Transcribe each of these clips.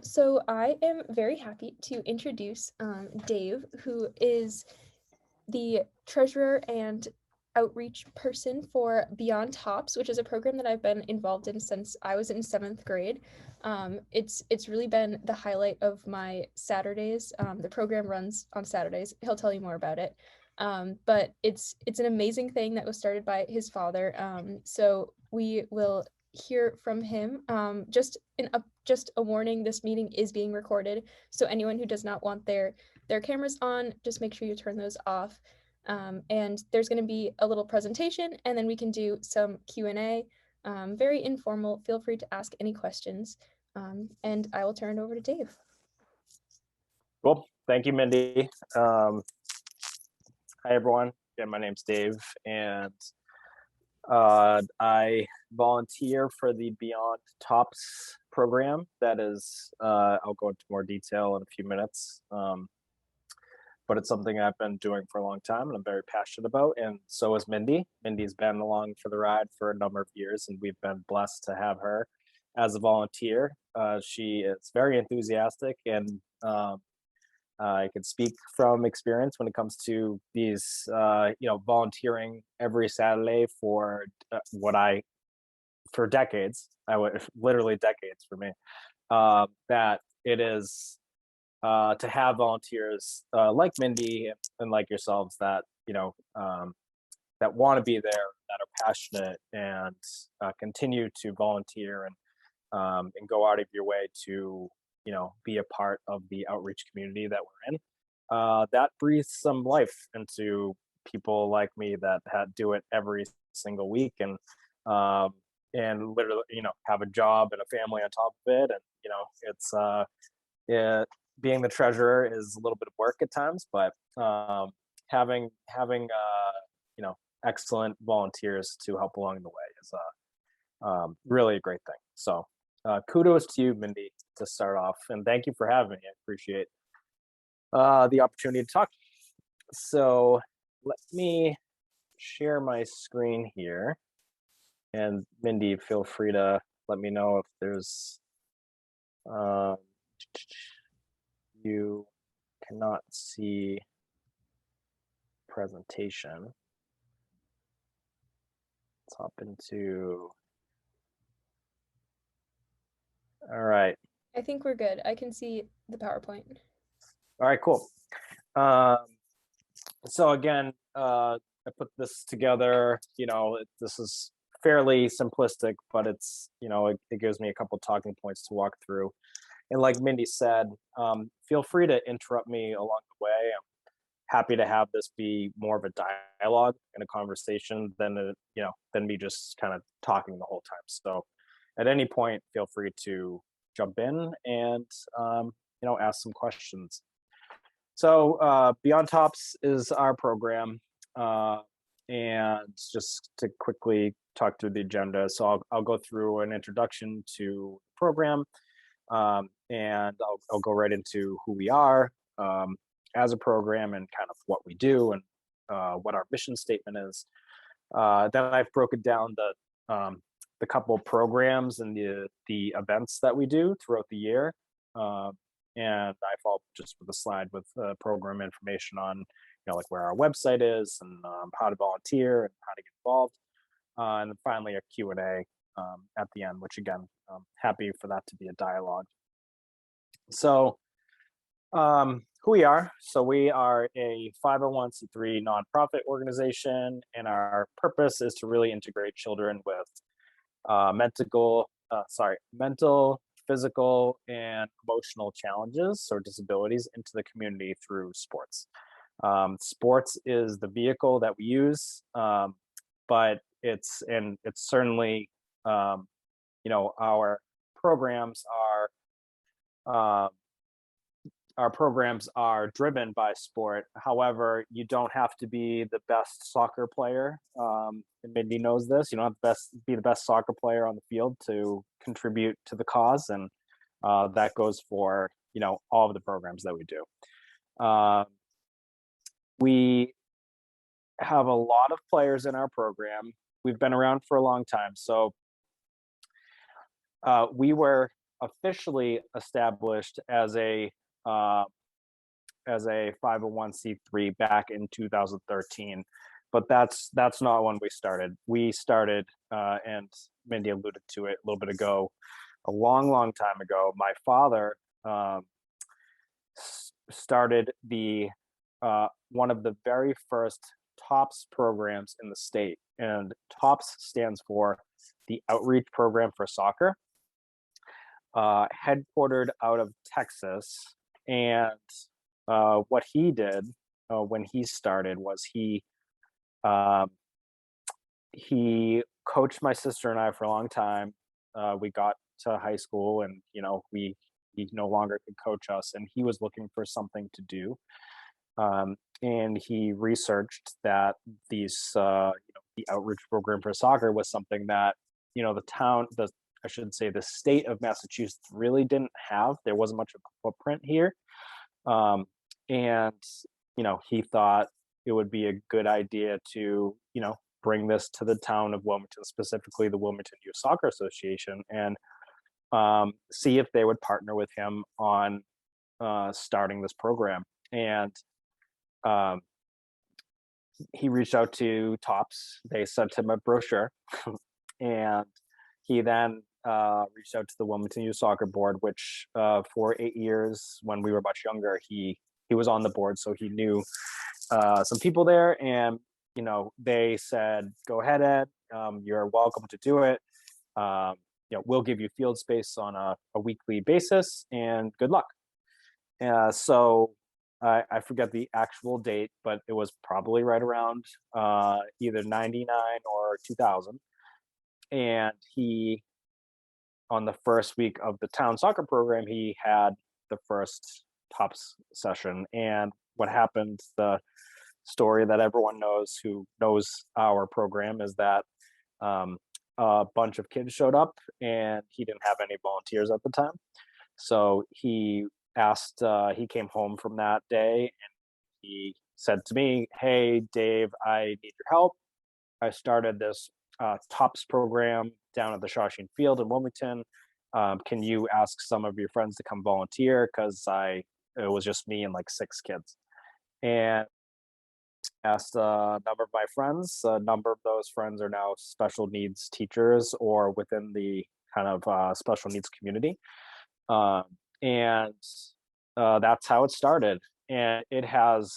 So I am very happy to introduce Dave, who is the treasurer and outreach person for Beyond TOPS, which is a program that I've been involved in since I was in 7th grade. It's really been the highlight of my Saturdays. The program runs on Saturdays. He'll tell you more about it. But it's an amazing thing that was started by his father. So we will hear from him. Just a warning: this meeting is being recorded, so anyone who does not want their cameras on, just make sure you turn those off. And there's going to be a little presentation, and then we can do some Q&A. Very informal. Feel free to ask any questions, and I will turn it over to Dave. Cool. Thank you, Mindy. Hi, everyone. Again, my name's Dave, and I volunteer for the Beyond TOPS program. That is, I'll go into more detail in a few minutes. But it's something I've been doing for a long time and I'm very passionate about, and so is Mindy. Mindy's been along for the ride for a number of years, and we've been blessed to have her as a volunteer. She is very enthusiastic, and I can speak from experience when it comes to these, volunteering every Saturday for for decades. Literally decades for me. That it is. To have volunteers like Mindy and like yourselves that that want to be there, that are passionate, and continue to volunteer and go out of your way to be a part of the outreach community that we're in. That breathes some life into people like me that do it every single week and literally have a job and a family on top of it, and it's being the treasurer is a little bit of work at times, but having excellent volunteers to help along the way is really a great thing. So kudos to you, Mindy, to start off, and thank you for having me. I appreciate the opportunity to talk. So let me share my screen here, and Mindy, feel free to let me know if there's you cannot see presentation. Let's hop into. All right. I think we're good. I can see the PowerPoint. All right, cool. So again, I put this together. This is fairly simplistic, but it's it gives me a couple talking points to walk through. And like Mindy said, feel free to interrupt me along the way. I'm happy to have this be more of a dialogue and a conversation than me just kind of talking the whole time. So at any point, feel free to jump in and ask some questions. So Beyond TOPS is our program, and just to quickly talk through the agenda. So I'll go through an introduction to the program. And I'll go right into who we are as a program and kind of what we do and what our mission statement is. Then I've broken down the couple of programs and the events that we do throughout the year. And I follow just with a slide with program information on like where our website is and how to volunteer and how to get involved. And then finally a Q&A at the end, which again, I'm happy for that to be a dialogue. So who we are. So we are a 501c3 nonprofit organization, and our purpose is to really integrate children with mental, physical, and emotional challenges or disabilities into the community through sports. Sports is the vehicle that we use, but it's certainly our programs are driven by sport. However, you don't have to be the best soccer player. And Mindy knows this. You don't have to be the best soccer player on the field to contribute to the cause, and that goes for all of the programs that we do. We have a lot of players in our program. We've been around for a long time. So we were officially established uh, as a 501c3 back in 2013, but that's not when we started. We started, and Mindy alluded to it a little bit ago, a long, long time ago. My father started the one of the very first TOPS programs in the state, and TOPS stands for the Outreach Program for Soccer, headquartered out of Texas. And what he did when he started was um, he coached my sister and I for a long time. We got to high school, and he no longer could coach us, and he was looking for something to do. And he researched that the outreach program for soccer was something that the town, the I should say the state of Massachusetts really didn't have. There wasn't much of a footprint here, and he thought it would be a good idea to bring this to the town of Wilmington, specifically the Wilmington Youth Soccer Association, and see if they would partner with him on starting this program. And um, he reached out to TOPS. They sent him a brochure, and he then reached out to the Wilmington Youth Soccer Board, which for 8 years, when we were much younger, he was on the board, so he knew some people there, and they said, "Go ahead, Ed. You're welcome to do it. We'll give you field space on a weekly basis, and good luck." So I forget the actual date, but it was probably right around either 99 or 2000. And on the first week of the town soccer program, he had the first TOPS session. And what happened, the story that everyone knows who knows our program, is that a bunch of kids showed up, and he didn't have any volunteers at the time. So he came home from that day, and he said to me, "Hey, Dave, I need your help. I started this TOPS program down at the Shawshene Field in Wilmington. Can you ask some of your friends to come volunteer? Because it was just me and like 6 kids." And asked a number of my friends. A number of those friends are now special needs teachers or within the kind of special needs community. Um, and That's how it started. And it has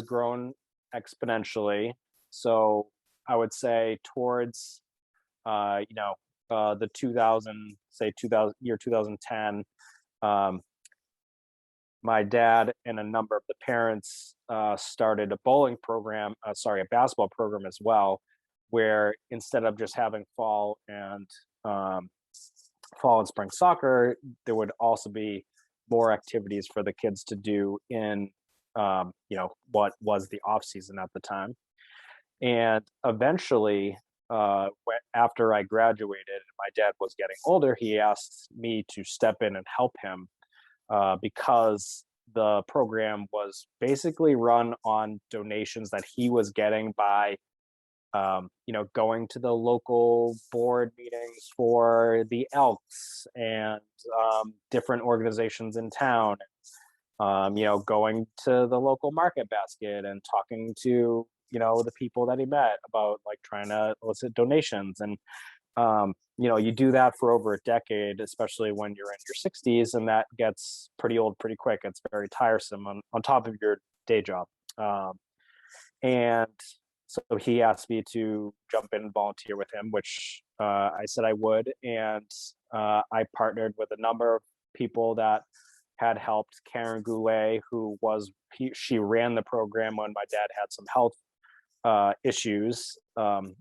grown exponentially. So I would say towards the 2010, my dad and a number of the parents started a basketball program as well, where instead of just having fall and spring soccer, there would also be more activities for the kids to do in what was the off season at the time. And eventually, after I graduated and my dad was getting older, he asked me to step in and help him because the program was basically run on donations that he was getting by going to the local board meetings for the Elks and different organizations in town. Going to the local market basket and talking to the people that he met about like trying to elicit donations. And you do that for over a decade, especially when you're in your 60s, and that gets pretty old pretty quick. It's very tiresome on top of your day job. And so he asked me to jump in and volunteer with him, which I said I would. And I partnered with a number of people that had helped. Karen Goulet, she ran the program when my dad had some health issues, in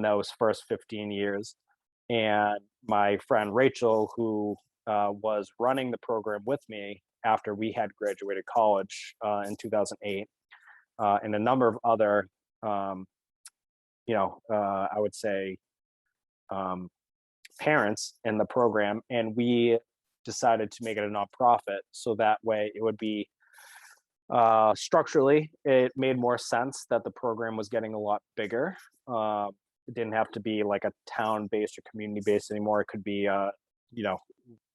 those first 15 years. And my friend Rachel, who was running the program with me after we had graduated college in 2008, and a number of other, I would say, parents in the program. And we decided to make it a nonprofit, so that way it would be structurally, it made more sense that the program was getting a lot bigger. It didn't have to be like a town-based or community-based anymore. It could be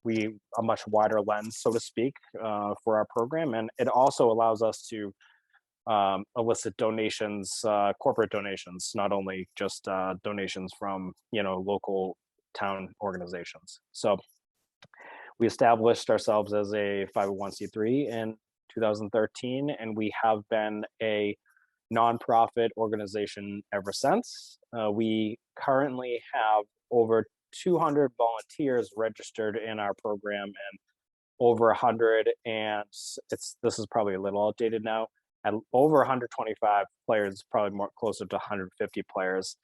we a much wider lens, so to speak, for our program, and it also allows us to elicit donations, corporate donations, not only just donations from local town organizations. So we established ourselves as a 501c3 in 2013, and we have been a nonprofit organization ever since. We currently have over 200 volunteers registered in our program, and over 100, and this is probably a little outdated now, and over 125 players, probably more closer to 150 players.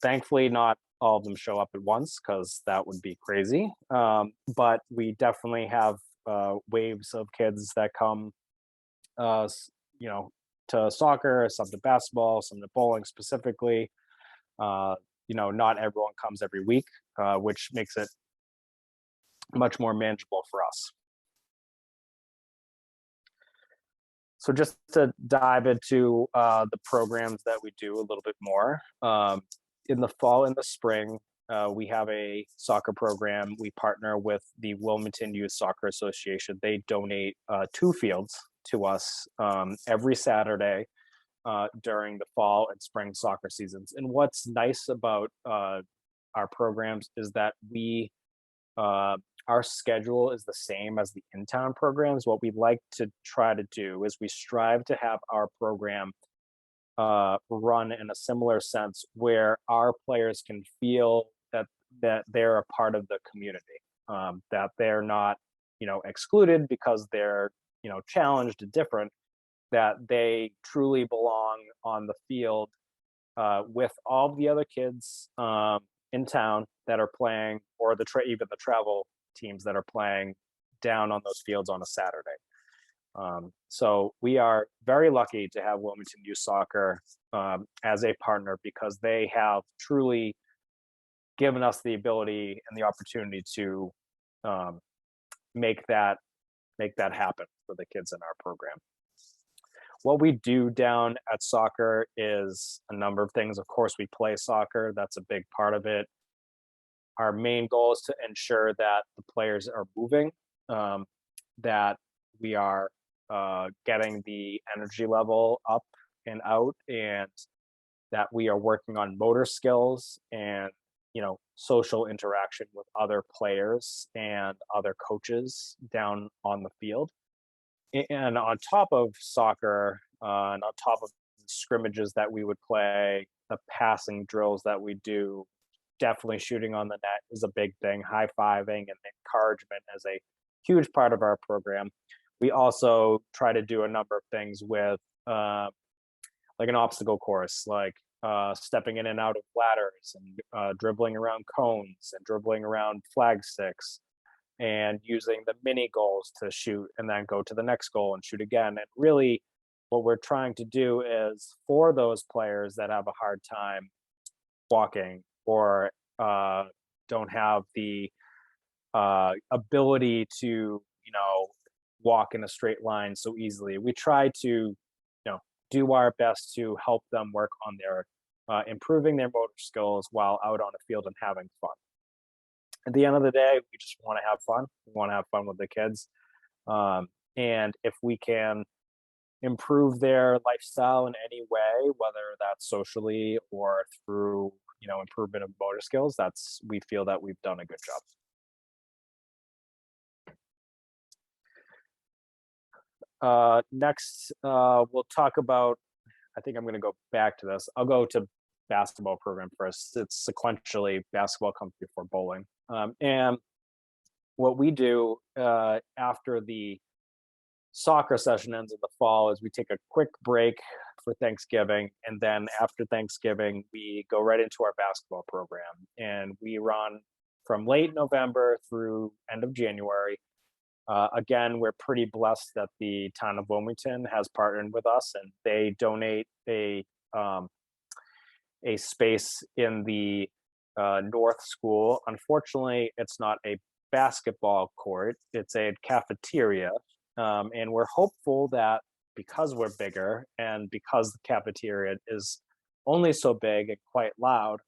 Thankfully, not all of them show up at once because that would be crazy. But we definitely have waves of kids that come, to soccer, some to basketball, some to bowling specifically. Not everyone comes every week, which makes it much more manageable for us. So just to dive into the programs that we do a little bit more. In the fall and the spring, we have a soccer program. We partner with the Wilmington Youth Soccer Association. They donate 2 fields to us every Saturday during the fall and spring soccer seasons. And what's nice about our programs is that our schedule is the same as the in-town programs. What we like to try to do is we strive to have our program run in a similar sense where our players can feel that they're a part of the community, that they're not excluded because they're challenged and different, that they truly belong on the field with all the other kids in town that are playing, or even the travel teams that are playing down on those fields on a Saturday. So we are very lucky to have Wilmington Youth Soccer as a partner, because they have truly given us the ability and the opportunity to make that happen for the kids in our program. What we do down at soccer is a number of things. Of course, we play soccer. That's a big part of it. Our main goal is to ensure that the players are moving, that we are getting the energy level up and out, and that we are working on motor skills and social interaction with other players and other coaches down on the field. And on top of soccer, and on top of the scrimmages that we would play, the passing drills that we do, definitely shooting on the net is a big thing. High-fiving and encouragement is a huge part of our program. We also try to do a number of things with like an obstacle course, like stepping in and out of ladders, and dribbling around cones, and dribbling around flag sticks, and using the mini goals to shoot and then go to the next goal and shoot again. And really what we're trying to do is, for those players that have a hard time walking, or don't have the ability to walk in a straight line so easily, we try to do our best to help them work on their improving their motor skills while out on the field and having fun. At the end of the day, we just want to have fun. We want to have fun with the kids. And if we can improve their lifestyle in any way, whether that's socially or through, improvement of motor skills, we feel that we've done a good job. Next, we'll talk about, I think I'm going to go back to this. I'll go to basketball program first. It's sequentially basketball comes before bowling. And what we do after the soccer session ends in the fall is we take a quick break for Thanksgiving, and then after Thanksgiving we go right into our basketball program, and we run from late November through end of January. Again, we're pretty blessed that the town of Wilmington has partnered with us, and they donate a space in the North School. Unfortunately, it's not a basketball court, it's a cafeteria. And we're hopeful that because we're bigger, and because the cafeteria is only so big and quite loud,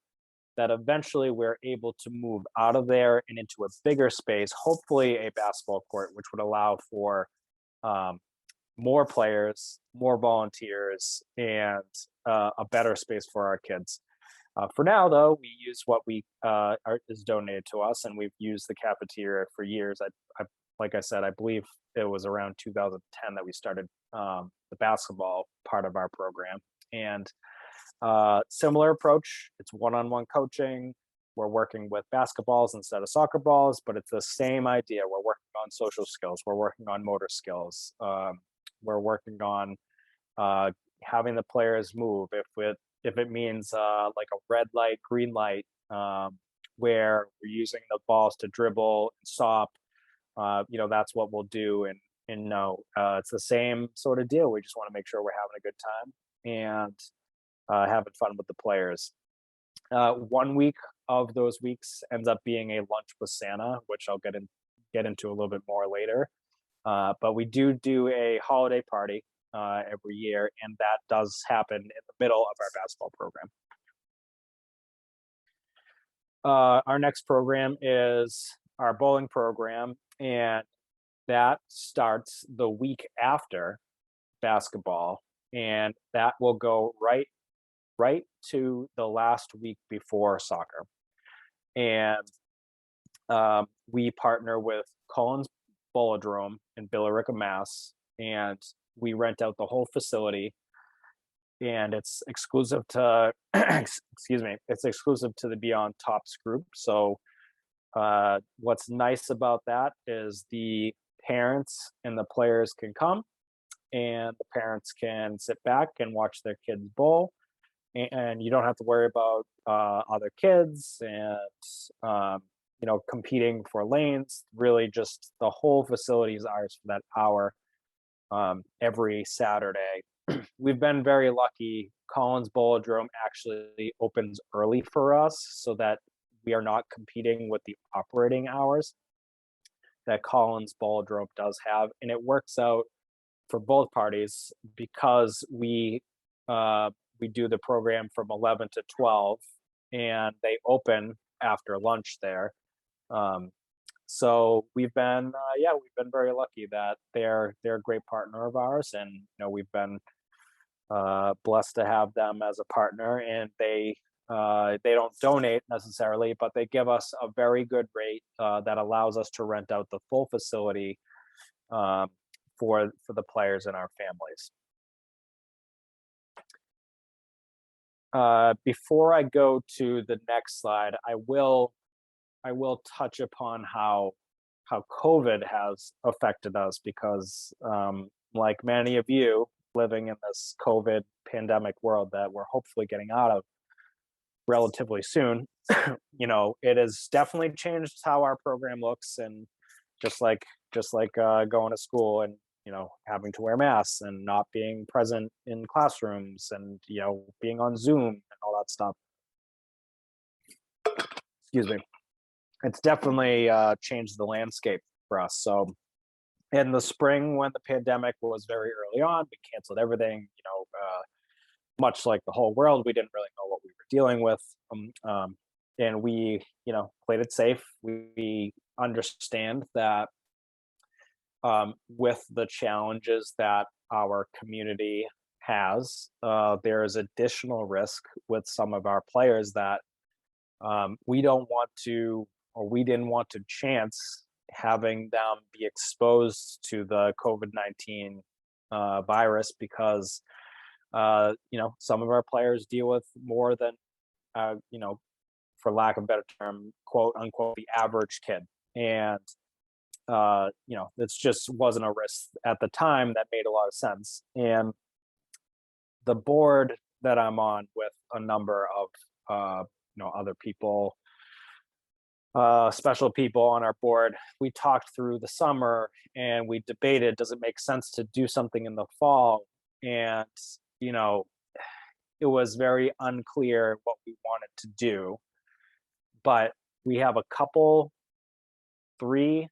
that eventually we're able to move out of there and into a bigger space, hopefully a basketball court, which would allow for um, more players, more volunteers, and a better space for our kids. For now, though, we use what is donated to us, and we've used the cafeteria for years. Like I said, I believe it was around 2010 that we started the basketball part of our program. And similar approach. It's one-on-one coaching. We're working with basketballs instead of soccer balls, but it's the same idea. We're working on social skills. We're working on motor skills. We're working on having the players move. If it means like a red light, green light, where we're using the balls to dribble and stop, that's what we'll do. And no, it's the same sort of deal. We just want to make sure we're having a good time and having fun with the players. 1 week of those weeks ends up being a lunch with Santa, which I'll get into a little bit more later. But we do a holiday party every year, and that does happen in the middle of our basketball program. Our next program is our bowling program, and that starts the week after basketball, and that will go right to the last week before soccer. And we partner with Collins Bowlodrome in Billerica, Mass, and we rent out the whole facility, and it's exclusive to it's exclusive to the Beyond Tops group. So what's nice about that is the parents and the players can come, and the parents can sit back and watch their kids bowl, and you don't have to worry about other kids and competing for lanes. Really, just the whole facility is ours for that hour every Saturday. We've been very lucky. Collins Bowlodrome actually opens early for us so that we are not competing with the operating hours that Collins Bowlodrome does have, and it works out for both parties because we do the program from 11 to 12, and they open after lunch there. So we've been very lucky that they're a great partner of ours, and we've been blessed to have them as a partner. And they don't donate necessarily, but they give us a very good rate that allows us to rent out the full facility for the players and our families. Before I go to the next slide, I will touch upon how COVID has affected us, because like many of you living in this COVID pandemic world that we're hopefully getting out of relatively soon, it has definitely changed how our program looks. And just like going to school and having to wear masks and not being present in classrooms and being on Zoom and all that stuff. Excuse me. It's definitely changed the landscape for us. So in the spring, when the pandemic was very early on, we canceled everything. Much like the whole world, we didn't really know what we were dealing with, and we played it safe. We understand that with the challenges that our community has, there is additional risk with some of our players that we don't want to, or we didn't want to chance having them be exposed to the COVID-19 virus, because some of our players deal with more than for lack of a better term, quote unquote, the average kid. And this just wasn't a risk at the time that made a lot of sense. And the board that I'm on, with a number of other people, special people on our board, we talked through the summer and we debated, does it make sense to do something in the fall? And it was very unclear what we wanted to do. But we have three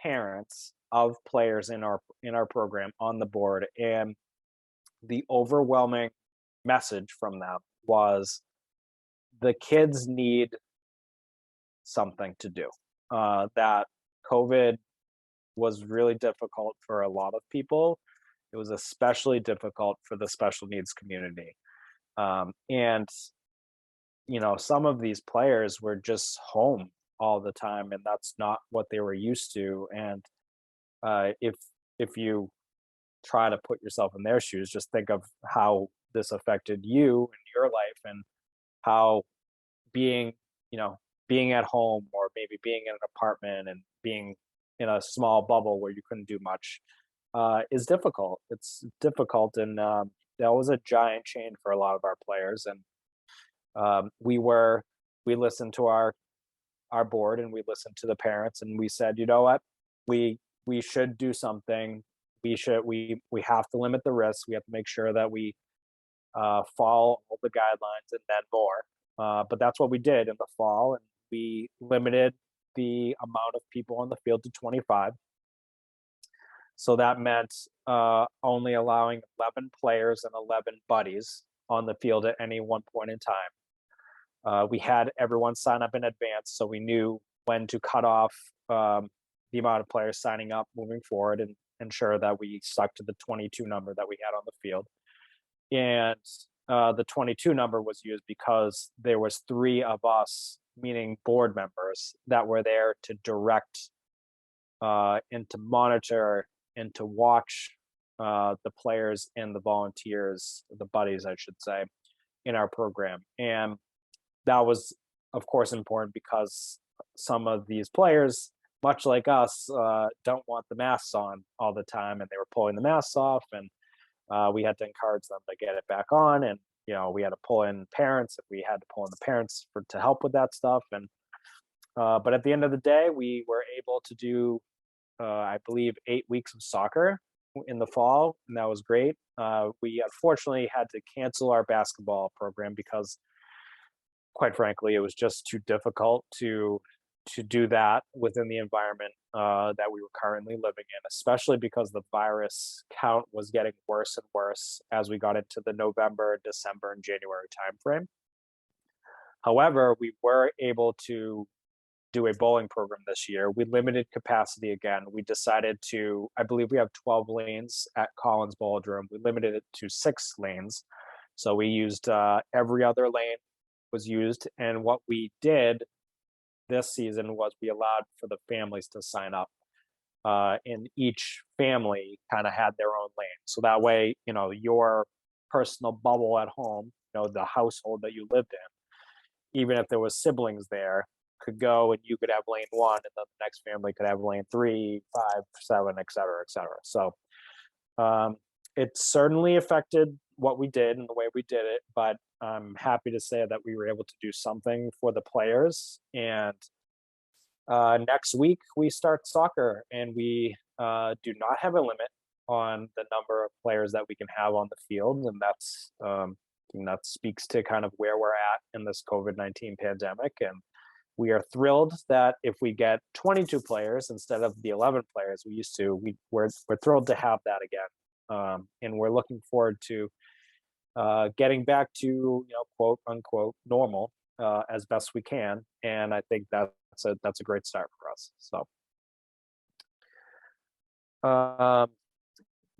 parents of players in our program on the board, and the overwhelming message from them was the kids need something to do. That COVID was really difficult for a lot of people. It was especially difficult for the special needs community. And some of these players were just home all the time, and that's not what they were used to. And if you try to put yourself in their shoes, just think of how this affected you and your life, and how being you know being at home, or maybe being in an apartment and being in a small bubble where you couldn't do much, is difficult. It's difficult, and that was a giant change for a lot of our players. And we listened to our board, and we listened to the parents, and we said, you know what, we should do something. We have to limit the risks. We have to make sure that we follow all the guidelines, and then more. But that's what we did in the fall, and we limited the amount of people on the field to 25. So that meant only allowing 11 players and 11 buddies on the field at any one point in time. We had everyone sign up in advance, so we knew when to cut off the amount of players signing up moving forward, and ensure that we stuck to the 22 number that we had on the field. And the 22 number was used because there was 3 of us, meaning board members, that were there to direct and to monitor and to watch the players and the volunteers, the buddies, I should say, in our program. And that was, of course, important because some of these players, much like us, don't want the masks on all the time, and they were pulling the masks off, and we had to encourage them to get it back on. And we had to pull in parents if we had to pull in the parents to help with that stuff. And but at the end of the day, we were able to do, I believe, 8 weeks of soccer in the fall, and that was great. We unfortunately had to cancel our basketball program because, quite frankly, it was just too difficult to do that within the environment that we were currently living in, especially because the virus count was getting worse and worse as we got into the November, December, and January timeframe. However, we were able to do a bowling program this year. We limited capacity again. We decided to, I believe we have 12 lanes at Collins Ballroom. We limited it to 6 lanes. So we used every other lane was used. And what we did this season was we allowed for the families to sign up. And each family kind of had their own lane. So that way, your personal bubble at home, the household that you lived in, even if there was siblings there, could go, and you could have lane 1, and then the next family could have lane 3, 5, 7, et cetera, et cetera. So it certainly affected what we did and the way we did it, but I'm happy to say that we were able to do something for the players. And next week we start soccer, and we do not have a limit on the number of players that we can have on the field, and that speaks to kind of where we're at in this COVID-19 pandemic. And we are thrilled that if we get 22 players instead of the 11 players we used to, we're thrilled to have that again. And we're looking forward to getting back to, quote unquote, normal as best we can. And I think that's a great start for us. So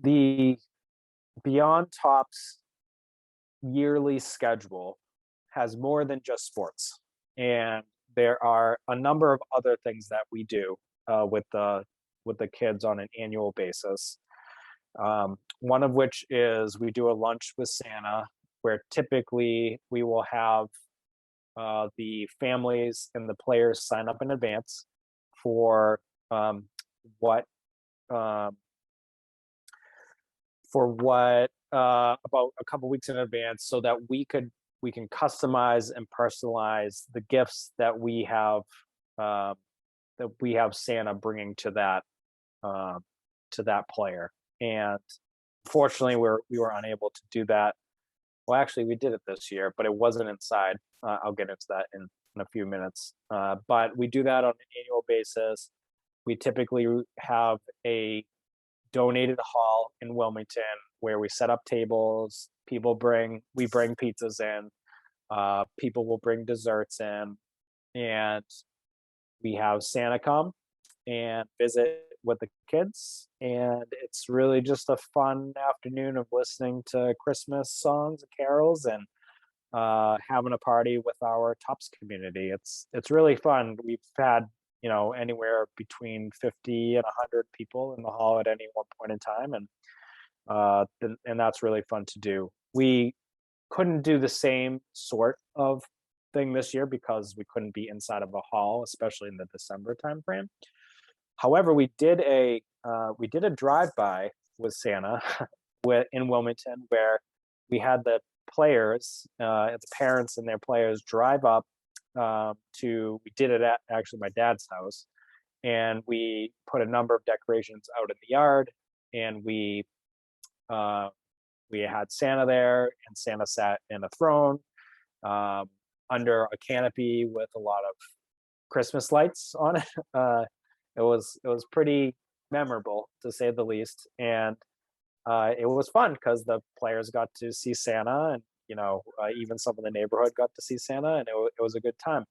the Beyond Tops yearly schedule has more than just sports, and there are a number of other things that we do with the kids on an annual basis. One of which is we do a lunch with Santa, where typically we will have the families and the players sign up in advance for what about a couple weeks in advance, so that we can customize and personalize the gifts that we have Santa bringing to that player. And fortunately, we were unable to do that. Well, actually, we did it this year, but it wasn't inside. I'll get into that in a few minutes. But we do that on an annual basis. We typically have a donated hall in Wilmington where we set up tables. We bring pizzas in. People will bring desserts in, and we have Santa come and visit with the kids. And it's really just a fun afternoon of listening to Christmas songs and carols, and having a party with our TOPS community. It's really fun. We've had anywhere between 50 and 100 people in the hall at any one point in time, and that's really fun to do. We couldn't do the same sort of thing this year because we couldn't be inside of a hall, especially in the December timeframe. However, we did a drive-by with Santa in Wilmington, where we had the players, the parents and their players drive up we did it at actually my dad's house, and we put a number of decorations out in the yard, and uh, we had Santa there, and Santa sat in a throne um, under a canopy with a lot of Christmas lights on it. It was pretty memorable, to say the least, and it was fun because the players got to see Santa, and even some of the neighborhood got to see Santa, and it was a good time.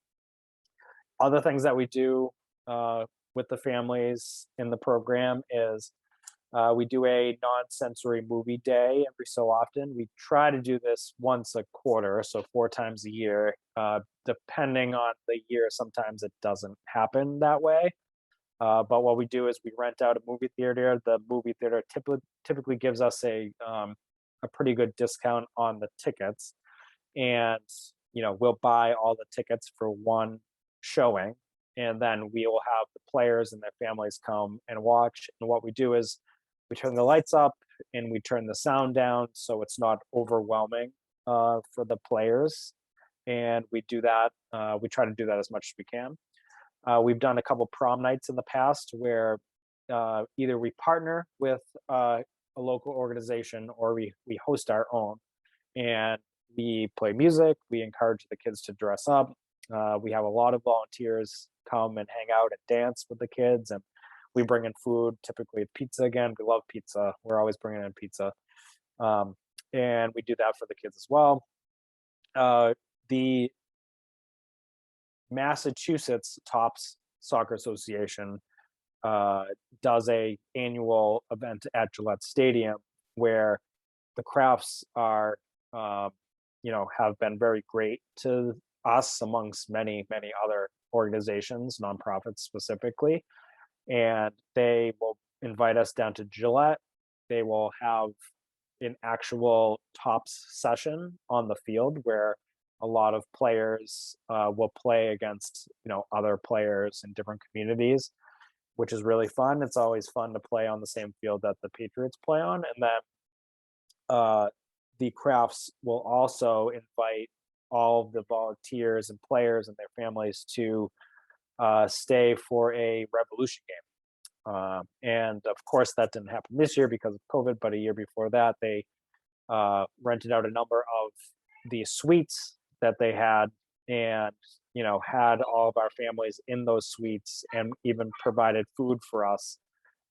Other things that we do with the families in the program is we do a non-sensory movie day every so often. We try to do this once a quarter, so 4 times a year. Depending on the year, sometimes it doesn't happen that way. But what we do is we rent out a movie theater. The movie theater typically gives us a pretty good discount on the tickets, and we'll buy all the tickets for one showing, and then we will have the players and their families come and watch. And what we do is we turn the lights up and we turn the sound down so it's not overwhelming for the players. And we do that. We try to do that as much as we can. We've done a couple prom nights in the past where either we partner with a local organization or we host our own, and we play music. We encourage the kids to dress up. We have a lot of volunteers come and hang out and dance with the kids, and we bring in food, typically pizza again. We love pizza. We're always bringing in pizza. And we do that for the kids as well. The Massachusetts TOPS Soccer Association does a annual event at Gillette Stadium where the crafts are, have been very great to us amongst many, many other organizations, nonprofits specifically. And they will invite us down to Gillette. They will have an actual TOPS session on the field where a lot of players will play against other players in different communities, which is really fun. It's always fun to play on the same field that the Patriots play on. And then the crafts will also invite all of the volunteers and players and their families to stay for a Revolution game. And of course, that didn't happen this year because of COVID, but a year before that, they rented out a number of the suites that they had, and had all of our families in those suites, and even provided food for us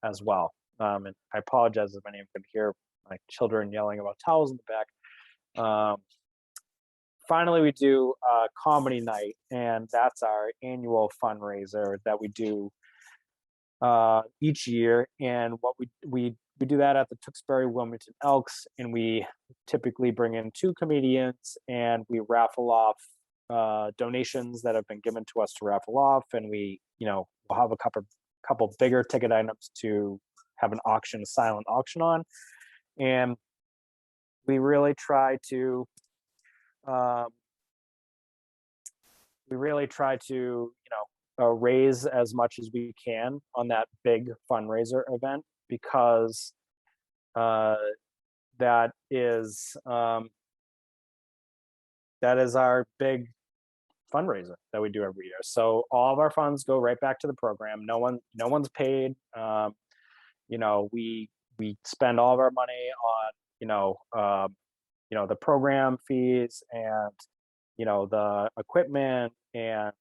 as well. And I apologize if any of you can hear my children yelling about towels in the back. Finally, we do a comedy night, and that's our annual fundraiser that we do each year. And what we do that at the Tewksbury Wilmington Elks, and we typically bring in 2 comedians, and we raffle off donations that have been given to us to raffle off, and we'll have a couple bigger ticket items to have an auction, a silent auction on, and we really try to raise as much as we can on that big fundraiser event, because that is our big fundraiser that we do every year. So all of our funds go right back to the program. No one's paid. We spend all of our money on the program fees, and the equipment, and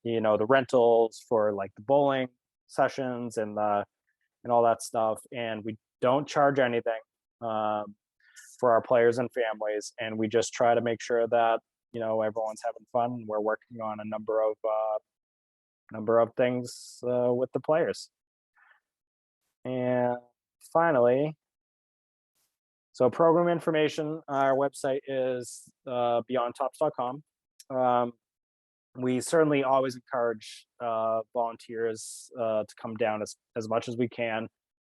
the rentals for like the bowling sessions and all that stuff. And we don't charge anything for our players and families, and we just try to make sure that everyone's having fun. We're working on a number of things with the players. And finally, so program information, our website is beyondtops.com. We certainly always encourage volunteers to come down as much as we can.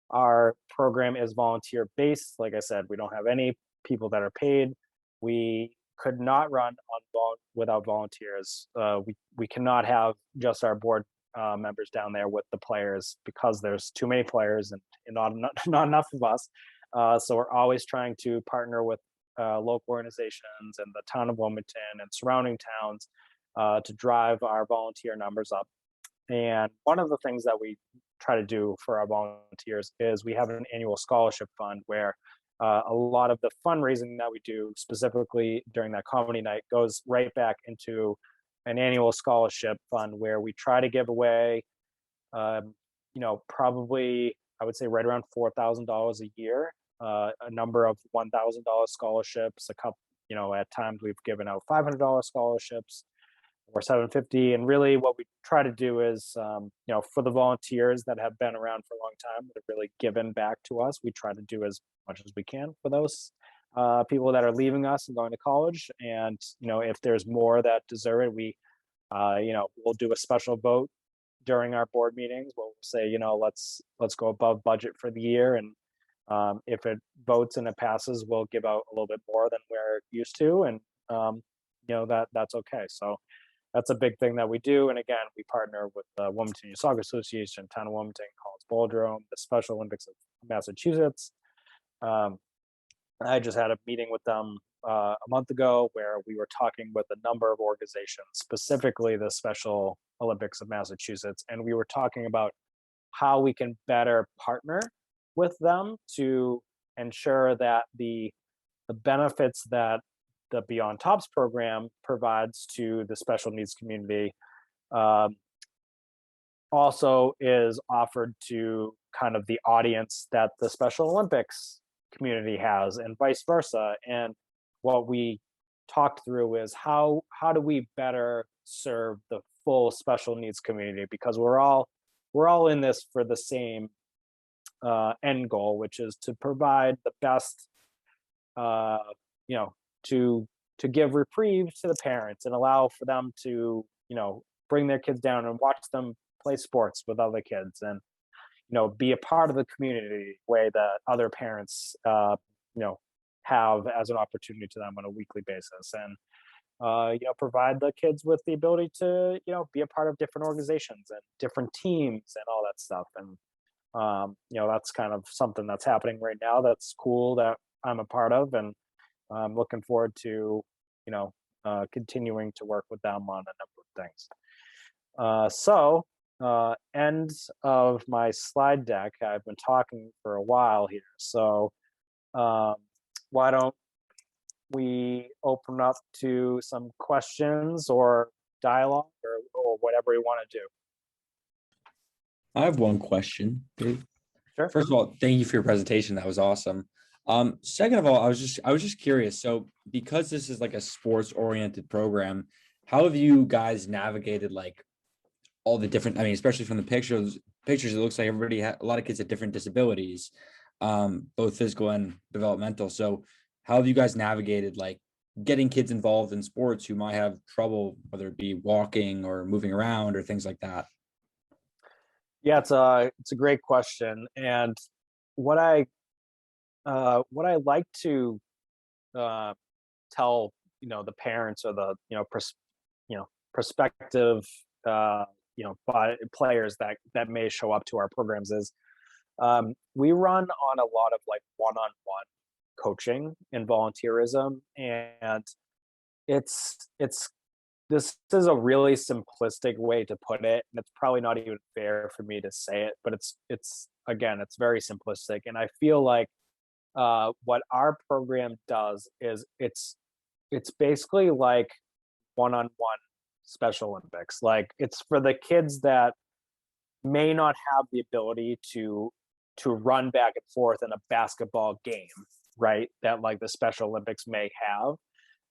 Our program is volunteer based. Like I said, we don't have any people that are paid. We could not run without volunteers. We cannot have just our board members down there with the players because there's too many players and not enough of us. So we're always trying to partner with local organizations and the town of Wilmington and surrounding towns to drive our volunteer numbers up. And one of the things that we try to do for our volunteers is we have an annual scholarship fund where a lot of the fundraising that we do specifically during that comedy night goes right back into an annual scholarship fund where we try to give away, probably I would say right around $4,000 a year, a number of $1,000 scholarships, a couple, at times we've given out $500 scholarships or $750. And really what we try to do is, for the volunteers that have been around for a long time, that have really given back to us, we try to do as much as we can for those people that are leaving us and going to college. And, if there's more that deserve it, we'll do a special vote during our board meetings. We'll say, let's go above budget for the year. And if it votes and it passes, we'll give out a little bit more than we're used to. And, that's okay. So that's a big thing that we do. And again, we partner with the Wilmington Youth Soccer Association, Town of Wilmington, College Bowldrome, the Special Olympics of Massachusetts. I just had a meeting with them a month ago where we were talking with a number of organizations, specifically the Special Olympics of Massachusetts. And we were talking about how we can better partner with them to ensure that the benefits that the Beyond Tops program provides to the special needs community also is offered to kind of the audience that the Special Olympics community has, and vice versa. And what we talked through is how do we better serve the full special needs community, because we're all in this for the same end goal, which is to provide the best, to give reprieve to the parents and allow for them to, bring their kids down and watch them play sports with other kids, and, be a part of the community way that other parents, have as an opportunity to them on a weekly basis. And, provide the kids with the ability to, be a part of different organizations and different teams and all that stuff. And, that's kind of something that's happening right now. That's cool that I'm a part of, and I'm looking forward to, continuing to work with them on a number of things. End of my slide deck. I've been talking for a while here. So why don't we open up to some questions or dialogue or whatever you want to do? I have one question, Dave. Sure. First of all, thank you for your presentation. That was awesome. Second of all, I was just curious. So because this is like a sports oriented program, how have you guys navigated like all the different, especially from the pictures, it looks like a lot of kids have different disabilities, both physical and developmental. So how have you guys navigated like getting kids involved in sports who might have trouble, whether it be walking or moving around or things like that? Yeah, it's a great question. And what I like to tell the parents or the prospective players that may show up to our programs is we run on a lot of like one-on-one coaching and volunteerism, and this is a really simplistic way to put it, and it's probably not even fair for me to say it, but it's very simplistic. And I feel like what our program does is it's basically like one-on-one Special Olympics. Like, it's for the kids that may not have the ability to run back and forth in a basketball game, right? That like the Special Olympics may have.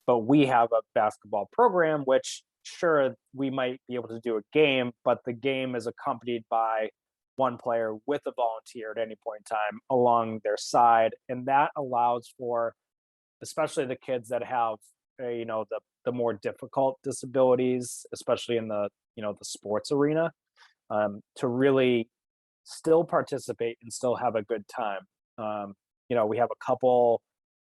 but we have a basketball program, which sure, we might be able to do a game, but the game is accompanied by one player with a volunteer at any point in time along their side. And that allows for, especially the kids that have, the more difficult disabilities, especially in the, the sports arena, to really still participate and still have a good time. We have a couple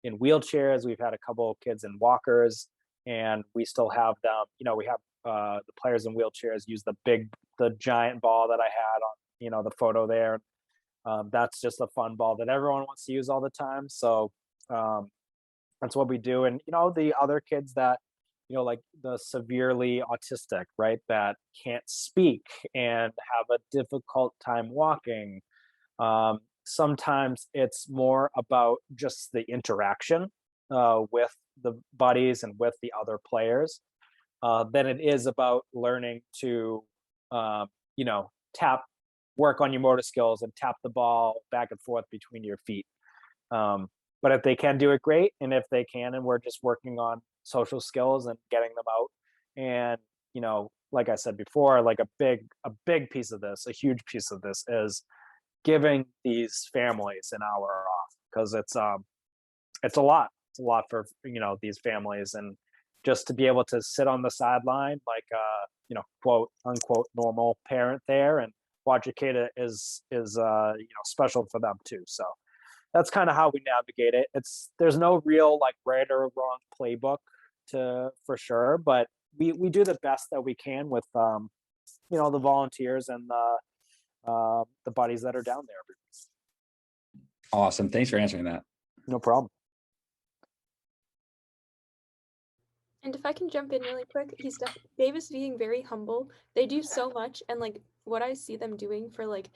in wheelchairs. We've had a couple of kids in walkers, and we still have them. We have the players in wheelchairs use the giant ball that I had on, the photo there. That's just a fun ball that everyone wants to use all the time. So that's what we do. And, the other kids that, like the severely autistic, right, that can't speak and have a difficult time walking. Sometimes it's more about just the interaction with the buddies and with the other players than it is about learning to, work on your motor skills and tap the ball back and forth between your feet. But if they can do it, great. And if they can, and we're just working on social skills and getting them out. And, like I said before, like a big piece of this, a huge piece of this is giving these families an hour off, because it's a lot. It's a lot for, these families, and just to be able to sit on the sideline, like quote unquote normal parent there, and watch a kid is special for them too. So that's kind of how we navigate it. There's no real like right or wrong playbook for sure, but we do the best that we can with the volunteers and the buddies that are down there. Awesome. Thanks for answering that. No problem. And if I can jump in really quick, Dave is being very humble. They do so much, and like what I see them doing for like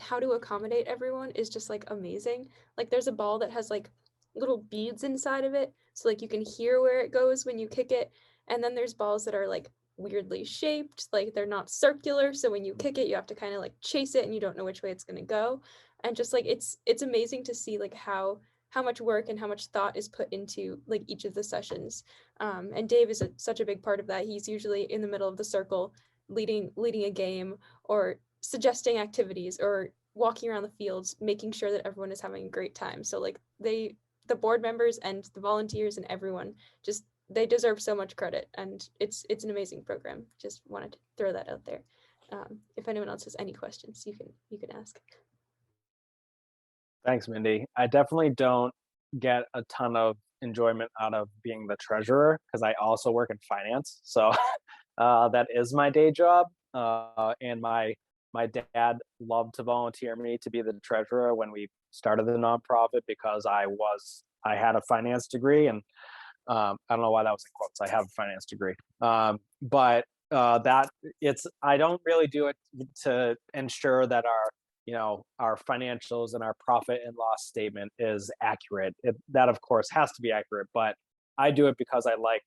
how to accommodate everyone is just like amazing. Like there's a ball that has like little beads inside of it, so like you can hear where it goes when you kick it. And then there's balls that are like weirdly shaped, like they're not circular, so when you kick it, you have to kind of like chase it, and you don't know which way it's going to go. And just like it's amazing to see like how much work and how much thought is put into like each of the sessions. And Dave is such a big part of that. He's usually in the middle of the circle, leading a game, or suggesting activities, or walking around the fields, making sure that everyone is having a great time. So like the board members and the volunteers and everyone, just they deserve so much credit, and it's an amazing program. Just wanted to throw that out there. If anyone else has any questions, you can ask. Thanks, Mindy. I definitely don't get a ton of enjoyment out of being the treasurer, because I also work in finance. So that is my day job. And my dad loved to volunteer me to be the treasurer when we started the nonprofit, because I had a finance degree, and I don't know why that was in quotes. I have a finance degree. But I don't really do it to ensure that our financials and our profit and loss statement is accurate. That of course has to be accurate, but I do it because I like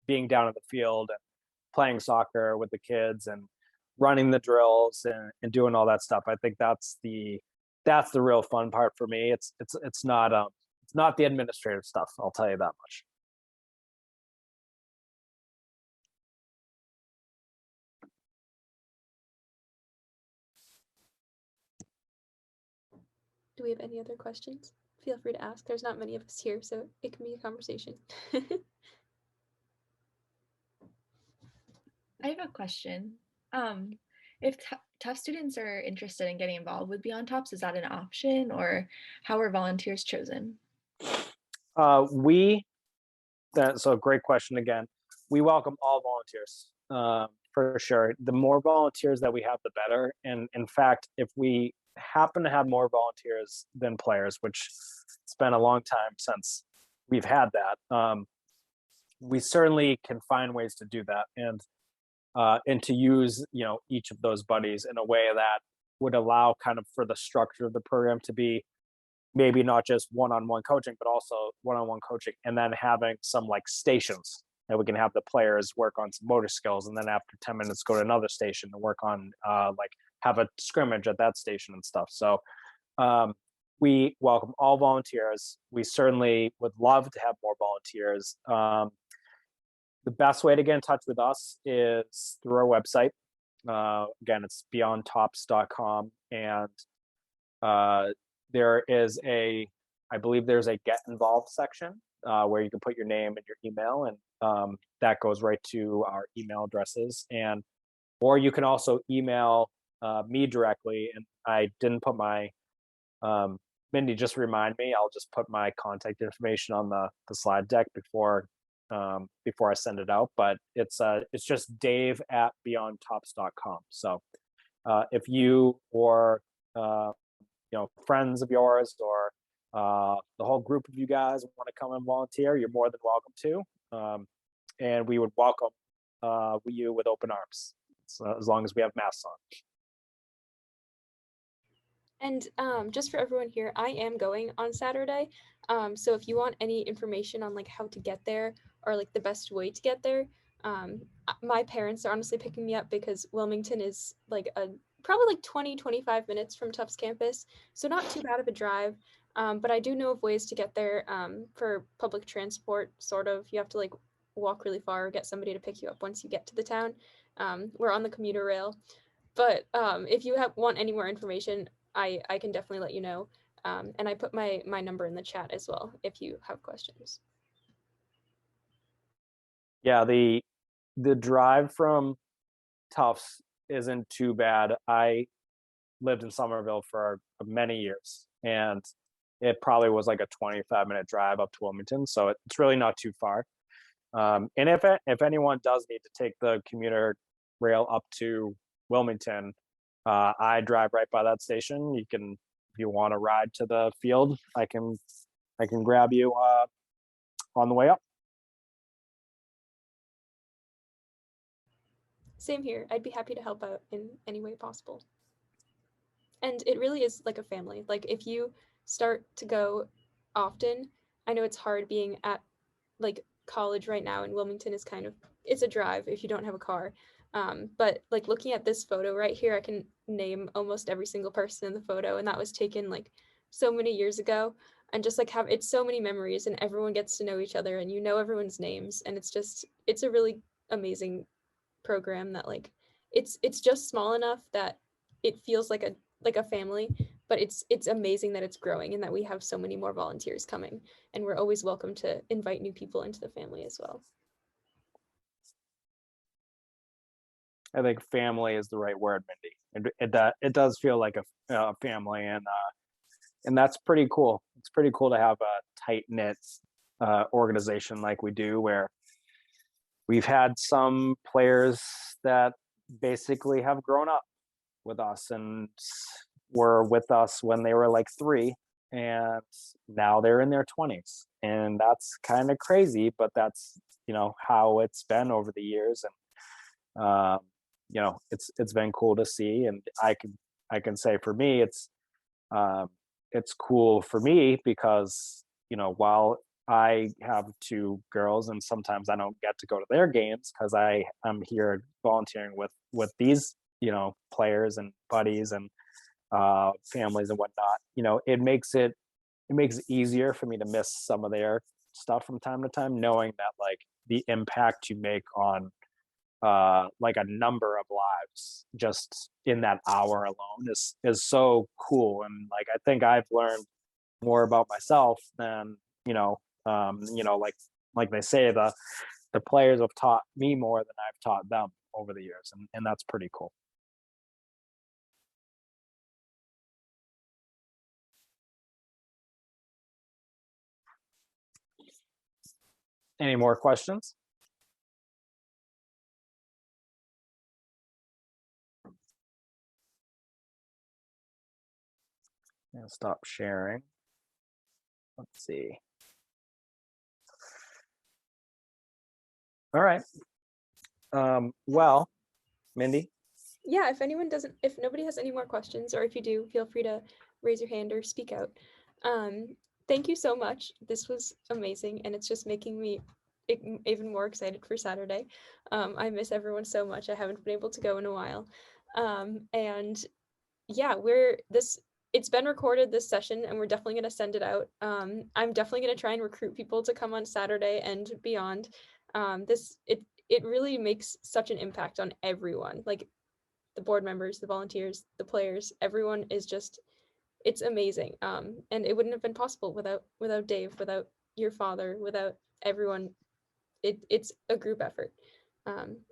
being down in the field and playing soccer with the kids and running the drills and doing all that stuff. I think that's the real fun part for me. It's not the administrative stuff, I'll tell you that much. Do we have any other questions? Feel free to ask. There's not many of us here, so it can be a conversation. I have a question. If tough students are interested in getting involved with Beyond TOPS, is that an option, or how are volunteers chosen? So great question again. We welcome all volunteers, for sure. The more volunteers that we have, the better. And in fact, if we happen to have more volunteers than players, which it's been a long time since we've had that, we certainly can find ways to do that, and to use each of those buddies in a way that would allow kind of for the structure of the program to be maybe not just one-on-one coaching, but also one-on-one coaching, and then having some like stations that we can have the players work on some motor skills, and then after 10 minutes go to another station to work on like have a scrimmage at that station and stuff. So we welcome all volunteers. We certainly would love to have more volunteers. The best way to get in touch with us is through our website. Again, it's beyondtops.com, and there is I believe there's a get involved section where you can put your name and your email, and that goes right to our email addresses. Or you can also email me directly, and I didn't put my Mindy, just remind me. I'll just put my contact information on the slide deck before I send it out. But it's just dave@beyondtops.com. So if you or friends of yours or the whole group of you guys want to come and volunteer, you're more than welcome to. And we would welcome you with open arms, so as long as we have masks on. And just for everyone here, I am going on Saturday. So if you want any information on like how to get there or like the best way to get there, my parents are honestly picking me up because Wilmington is like probably like 20-25 minutes from Tufts campus. So not too bad of a drive. But I do know of ways to get there for public transport, sort of. You have to like walk really far or get somebody to pick you up once you get to the town. We're on the commuter rail. But if you want any more information, I can definitely let you know. And I put my number in the chat as well if you have questions. Yeah, the drive from Tufts isn't too bad. I lived in Somerville for many years, and it probably was like a 25-minute drive up to Wilmington, so it's really not too far. And if anyone does need to take the commuter rail up to Wilmington, I drive right by that station. You can, if you want to ride to the field, I can grab you on the way up. Same here. I'd be happy to help out in any way possible. And it really is like a family. Like if you start to go often, I know it's hard being at like college right now, and Wilmington is it's a drive if you don't have a car. But like looking at this photo right here, I can name almost every single person in the photo, and that was taken like so many years ago. And just like it's so many memories, and everyone gets to know each other, and you know everyone's names, and it's a really amazing program that like it's just small enough that it feels like a family, but it's amazing that it's growing and that we have so many more volunteers coming, and we're always welcome to invite new people into the family as well. I think family is the right word, Mindy. It does feel like a family, and that's pretty cool. It's pretty cool to have a tight-knit organization like we do, where we've had some players that basically have grown up with us and were with us when they were like 3, and now they're in their 20s, and that's kind of crazy, but that's how it's been over the years. And it's been cool to see. And I can say for me, it's cool for me because while I have 2 girls and sometimes I don't get to go to their games because I'm here volunteering with these players and buddies and families and whatnot. It makes it easier for me to miss some of their stuff from time to time, knowing that like the impact you make on like a number of lives just in that hour alone is so cool. And like I think I've learned more about myself than like they say, the players have taught me more than I've taught them over the years, and that's pretty cool. Any more questions? I'll stop sharing. Let's see. All right. Well, Mindy? Yeah, if nobody has any more questions, or if you do, feel free to raise your hand or speak out. Thank you so much. This was amazing, and it's just making me even more excited for Saturday. I miss everyone so much. I haven't been able to go in a while. And yeah, it's been recorded this session, and we're definitely going to send it out. I'm definitely going to try and recruit people to come on Saturday and beyond. It really makes such an impact on everyone, like the board members, the volunteers, the players. Everyone is just, it's amazing. And it wouldn't have been possible without Dave, without your father, without everyone. It's a group effort.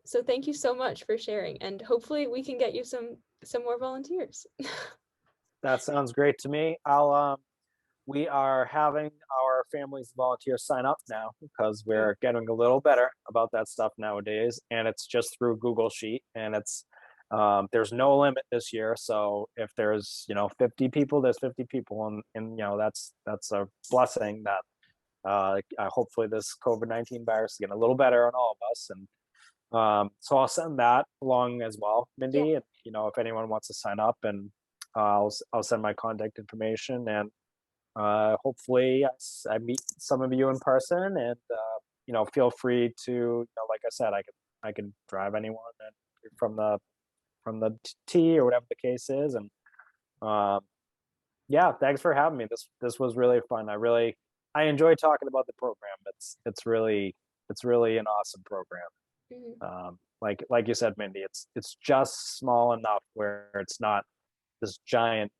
So thank you so much for sharing, and hopefully we can get you some more volunteers. That sounds great to me. We are having our families volunteer sign up now because we're getting a little better about that stuff nowadays, and it's just through Google Sheet, and it's there's no limit this year. So if there's 50 people, there's 50 people, and that's a blessing that hopefully this COVID-19 virus is getting a little better on all of us, and so I'll send that along as well, Mindy. Yeah. And if anyone wants to sign up, and I'll send my contact information, and hopefully I meet some of you in person, and feel free to, like I said, I can drive anyone from the T or whatever the case is, and yeah, thanks for having me. This was really fun. I enjoy talking about the program. It's really an awesome program. Like you said, Mindy, it's just small enough where it's not this giant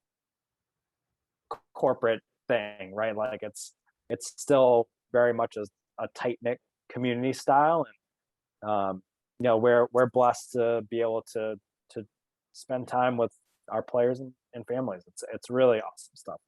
corporate thing, right? Like it's still very much a tight knit community style, and we're blessed to be able to spend time with our players and families. It's really awesome stuff.